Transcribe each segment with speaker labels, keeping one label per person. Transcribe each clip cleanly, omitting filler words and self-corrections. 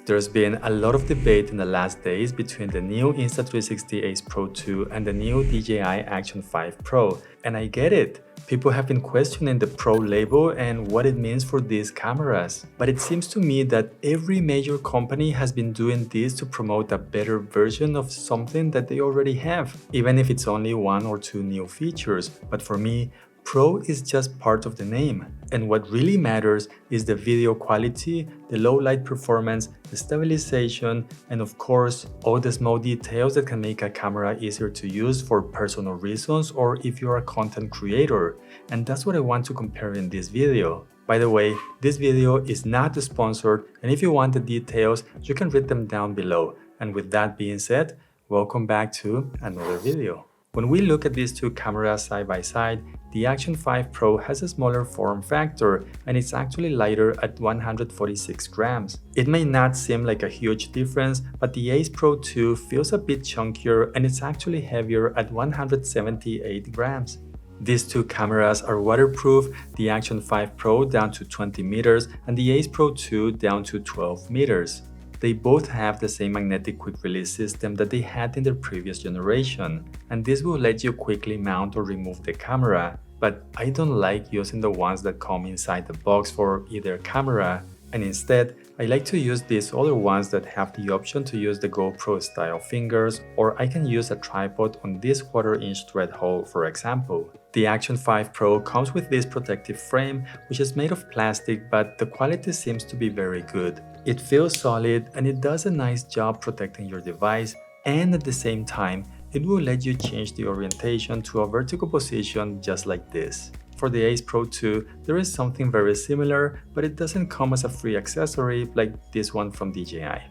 Speaker 1: There's been a lot of debate in the last days between the new Insta360 Ace Pro 2 and the new DJI Action 5 Pro, and I get it. People have been questioning the Pro label and what it means for these cameras. But it seems to me that every major company has been doing this to promote a better version of something that they already have, even if it's only one or two new features. But for me, Pro is just part of the name, and what really matters is the video quality, the low light performance, the stabilization, and of course, all the small details that can make a camera easier to use for personal reasons or if you're a content creator. And that's what I want to compare in this video. By the way, this video is not sponsored, and if you want the details, you can read them down below. And with that being said, welcome back to another video. When we look at these two cameras side by side, the Action 5 Pro has a smaller form factor and it's actually lighter at 146 grams. It may not seem like a huge difference, but the Ace Pro 2 feels a bit chunkier and it's actually heavier at 178 grams. These two cameras are waterproof, the Action 5 Pro down to 20 meters and the Ace Pro 2 down to 12 meters. They both have the same magnetic quick release system that they had in their previous generation, and this will let you quickly mount or remove the camera, but I don't like using the ones that come inside the box for either camera, and instead I like to use these other ones that have the option to use the GoPro style fingers, or I can use a tripod on this 1/4-inch thread hole for example. The Action 5 Pro comes with this protective frame which is made of plastic, but the quality seems to be very good. It feels solid and it does a nice job protecting your device, and at the same time it will let you change the orientation to a vertical position just like this. For the Ace Pro 2, there is something very similar, but it doesn't come as a free accessory like this one from DJI.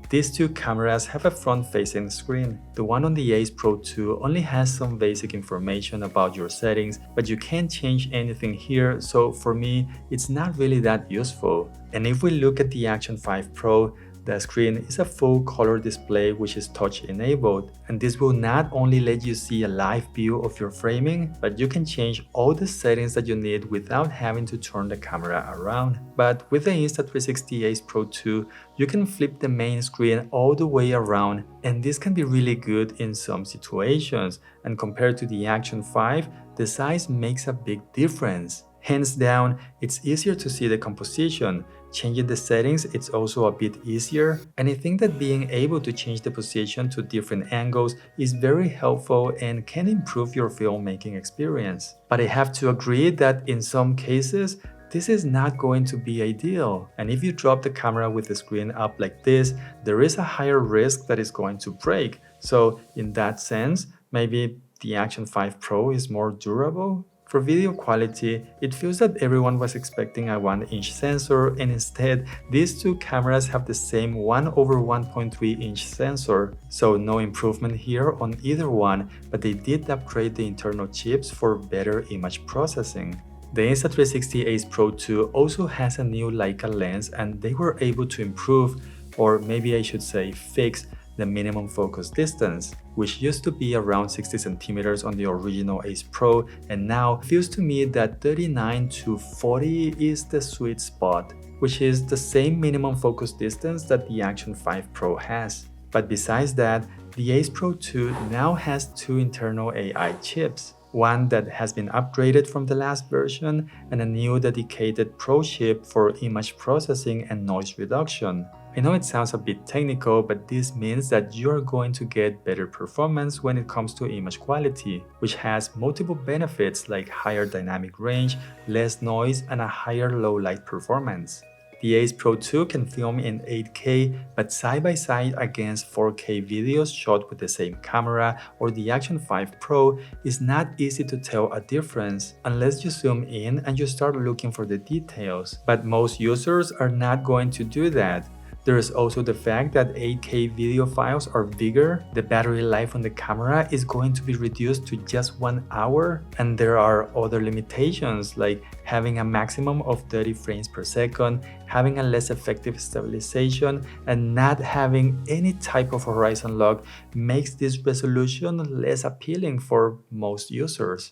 Speaker 1: These two cameras have a front-facing screen. The one on the Ace Pro 2 only has some basic information about your settings, but you can't change anything here, so for me, it's not really that useful. And if we look at the Action 5 Pro, the screen is a full color display which is touch enabled, and this will not only let you see a live view of your framing, but you can change all the settings that you need without having to turn the camera around. But with the Insta360 Ace Pro 2, you can flip the main screen all the way around, and this can be really good in some situations, and compared to the Action 5, the size makes a big difference. Hands down, it's easier to see the composition. Changing the settings, it's also a bit easier, and I think that being able to change the position to different angles is very helpful and can improve your filmmaking experience. But I have to agree that in some cases, this is not going to be ideal, and if you drop the camera with the screen up like this, there is a higher risk that it's going to break. So in that sense, maybe the Action 5 Pro is more durable. For video quality, it feels that everyone was expecting a 1-inch sensor, and instead, these two cameras have the same 1/1.3-inch sensor. So no improvement here on either one, but they did upgrade the internal chips for better image processing. The Insta360 Ace Pro 2 also has a new Leica lens, and they were able to improve, or maybe I should say fix, the minimum focus distance, which used to be around 60 centimeters on the original Ace Pro, and now feels to me that 39 to 40 is the sweet spot, which is the same minimum focus distance that the Action 5 Pro has. But besides that, the Ace Pro 2 now has two internal AI chips, one that has been upgraded from the last version and a new dedicated Pro chip for image processing and noise reduction. I know it sounds a bit technical, but this means that you are going to get better performance when it comes to image quality, which has multiple benefits like higher dynamic range, less noise, and a higher low light performance. The Ace Pro 2 can film in 8K, but side by side against 4K videos shot with the same camera or the Action 5 Pro, is not easy to tell a difference unless you zoom in and you start looking for the details. But most users are not going to do that. There is also the fact that 8K video files are bigger, the battery life on the camera is going to be reduced to just 1 hour, and there are other limitations like having a maximum of 30 frames per second, having a less effective stabilization, and not having any type of horizon lock makes this resolution less appealing for most users.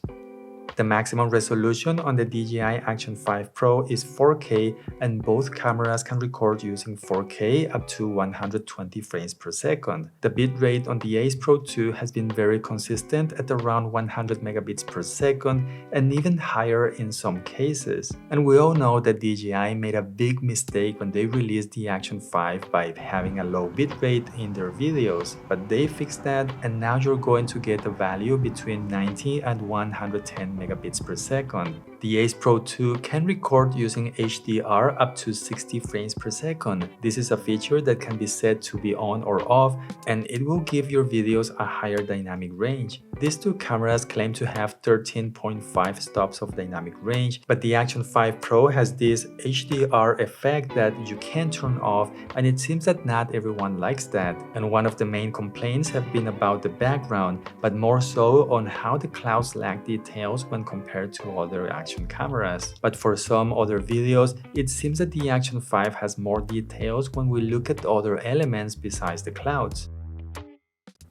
Speaker 1: The maximum resolution on the DJI Action 5 Pro is 4K, and both cameras can record using 4K up to 120 frames per second. The bitrate on the Ace Pro 2 has been very consistent at around 100 megabits per second and even higher in some cases. And we all know that DJI made a big mistake when they released the Action 5 by having a low bitrate in their videos, but they fixed that, and now you're going to get a value between 90 and 110 megabits per second. The Ace Pro 2 can record using HDR up to 60 frames per second. This is a feature that can be set to be on or off, and it will give your videos a higher dynamic range. These two cameras claim to have 13.5 stops of dynamic range, but the Action 5 Pro has this HDR effect that you can turn off, and it seems that not everyone likes that. And one of the main complaints have been about the background, but more so on how the clouds lack details when compared to other Action cameras. But for some other videos, it seems that the Action 5 has more details when we look at other elements besides the clouds.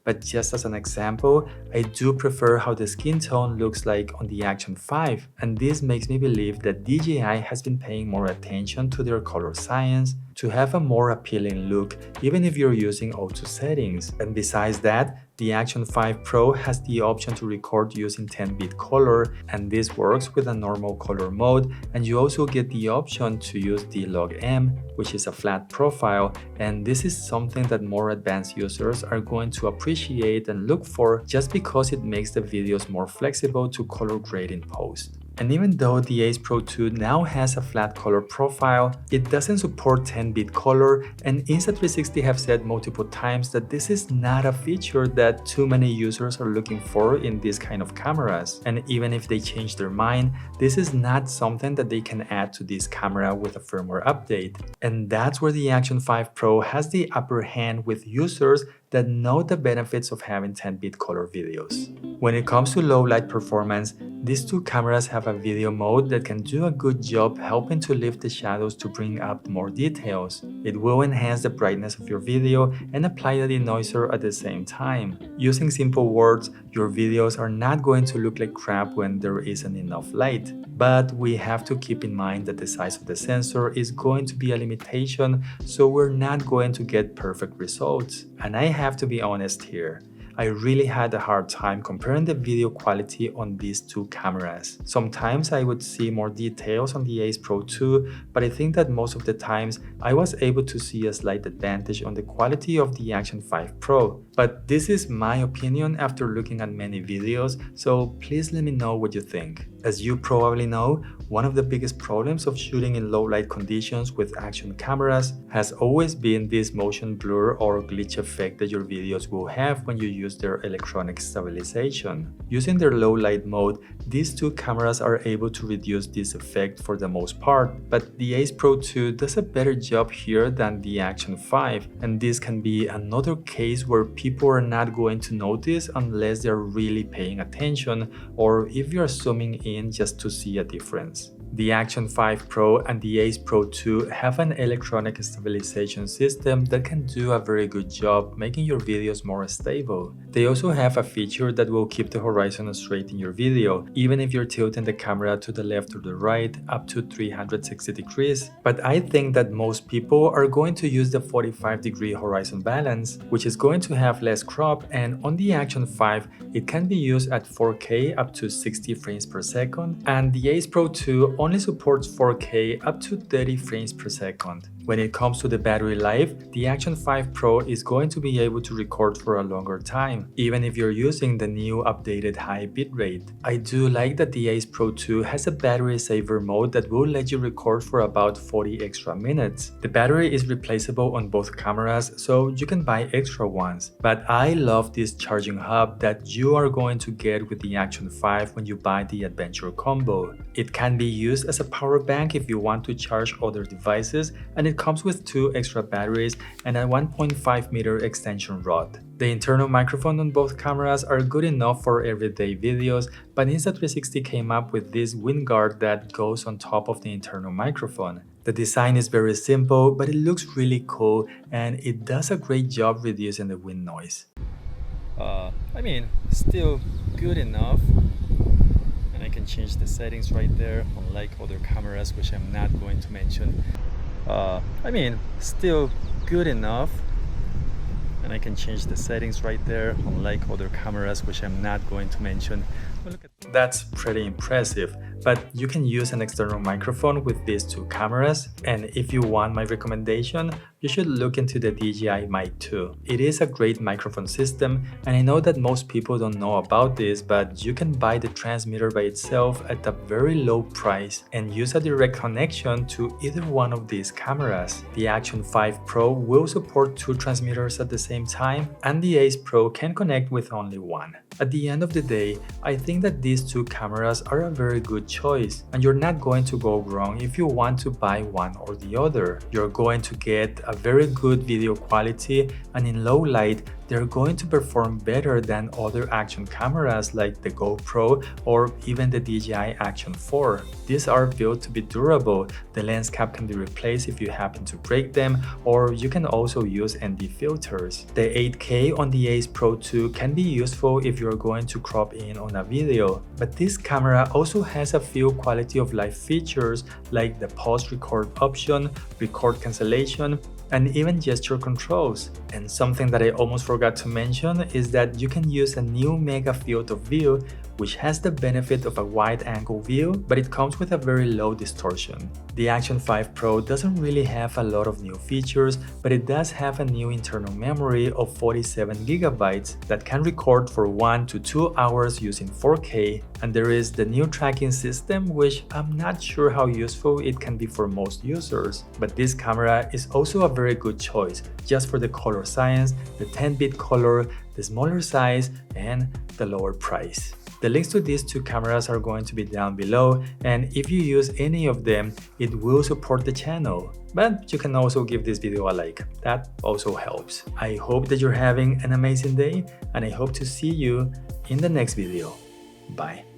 Speaker 1: But just as an example, I do prefer how the skin tone looks like on the Action 5, and this makes me believe that DJI has been paying more attention to their color science to have a more appealing look even if you're using auto settings. And besides that, the Action 5 Pro has the option to record using 10-bit color, and this works with a normal color mode, and you also get the option to use the log-M, which is a flat profile, and this is something that more advanced users are going to appreciate and look for just because it makes the videos more flexible to color grade in post. And even though the Ace Pro 2 now has a flat color profile, it doesn't support 10-bit color, and Insta360 have said multiple times that this is not a feature that too many users are looking for in these kind of cameras. And even if they change their mind, this is not something that they can add to this camera with a firmware update. And that's where the Action 5 Pro has the upper hand with users that know the benefits of having 10-bit color videos. When it comes to low light performance, these two cameras have a video mode that can do a good job helping to lift the shadows to bring up more details. It will enhance the brightness of your video and apply the denoiser at the same time. Using simple words, your videos are not going to look like crap when there isn't enough light. But we have to keep in mind that the size of the sensor is going to be a limitation, so we're not going to get perfect results. And I have to be honest here. I really had a hard time comparing the video quality on these two cameras. Sometimes I would see more details on the Ace Pro 2, but I think that most of the times I was able to see a slight advantage on the quality of the Action 5 Pro. But this is my opinion after looking at many videos, so please let me know what you think. As you probably know, one of the biggest problems of shooting in low light conditions with action cameras has always been this motion blur or glitch effect that your videos will have when you use their electronic stabilization. Using their low light mode, these two cameras are able to reduce this effect for the most part, but the Ace Pro 2 does a better job here than the Action 5, and this can be another case where people are not going to notice unless they're really paying attention or if you're zooming in just to see a difference. The Action 5 Pro and the Ace Pro 2 have an electronic stabilization system that can do a very good job making your videos more stable. They also have a feature that will keep the horizon straight in your video, even if you're tilting the camera to the left or the right up to 360 degrees. But I think that most people are going to use the 45-degree horizon balance, which is going to have less crop, and on the Action 5, it can be used at 4K up to 60 frames per second, and the Ace Pro 2 only supports 4K up to 30 frames per second. When it comes to the battery life, the Action 5 Pro is going to be able to record for a longer time, even if you're using the new updated high bitrate. I do like that the Ace Pro 2 has a battery saver mode that will let you record for about 40 extra minutes. The battery is replaceable on both cameras, so you can buy extra ones. But I love this charging hub that you are going to get with the Action 5 when you buy the Adventure combo. It can be used as a power bank if you want to charge other devices, and it comes with 2 extra batteries and a 1.5 meter extension rod. The internal microphone on both cameras are good enough for everyday videos, but Insta360 came up with this wind guard that goes on top of the internal microphone. The design is very simple, but it looks really cool and it does a great job reducing the wind noise. Still good enough. and I can change the settings right there, unlike other cameras which I'm not going to mention. I mean, still good enough, and I can change the settings right there, unlike other cameras which I'm not going to mention. But look at that's pretty impressive. But you can use an external microphone with these two cameras, and if you want my recommendation, you should look into the DJI Mic 2. It is a great microphone system, and I know that most people don't know about this, but you can buy the transmitter by itself at a very low price and use a direct connection to either one of these cameras. The Action 5 Pro will support two transmitters at the same time, and the Ace Pro can connect with only one. At the end of the day, I think that these two cameras are a very good choice, and you're not going to go wrong if you want to buy one or the other. You're going to get a very good video quality, and in low light, they're going to perform better than other action cameras like the GoPro or even the DJI Action 4. These are built to be durable. The lens cap can be replaced if you happen to break them, or you can also use ND filters. The 8K on the Ace Pro 2 can be useful if you're going to crop in on a video, but this camera also has a few quality of life features like the pause record option, record cancellation, and even gesture controls. And something that I almost forgot to mention is that you can use a new mega field of view, which has the benefit of a wide angle view, but it comes with a very low distortion. The Action 5 Pro doesn't really have a lot of new features, but it does have a new internal memory of 47 GB that can record for 1 to 2 hours using 4K, and there is the new tracking system, which I'm not sure how useful it can be for most users. But this camera is also a very good choice, just for the color science, the 10-bit color, the smaller size, and the lower price. The links to these two cameras are going to be down below, and if you use any of them, it will support the channel. But you can also give this video a like, that also helps. I hope that you're having an amazing day, and I hope to see you in the next video. Bye.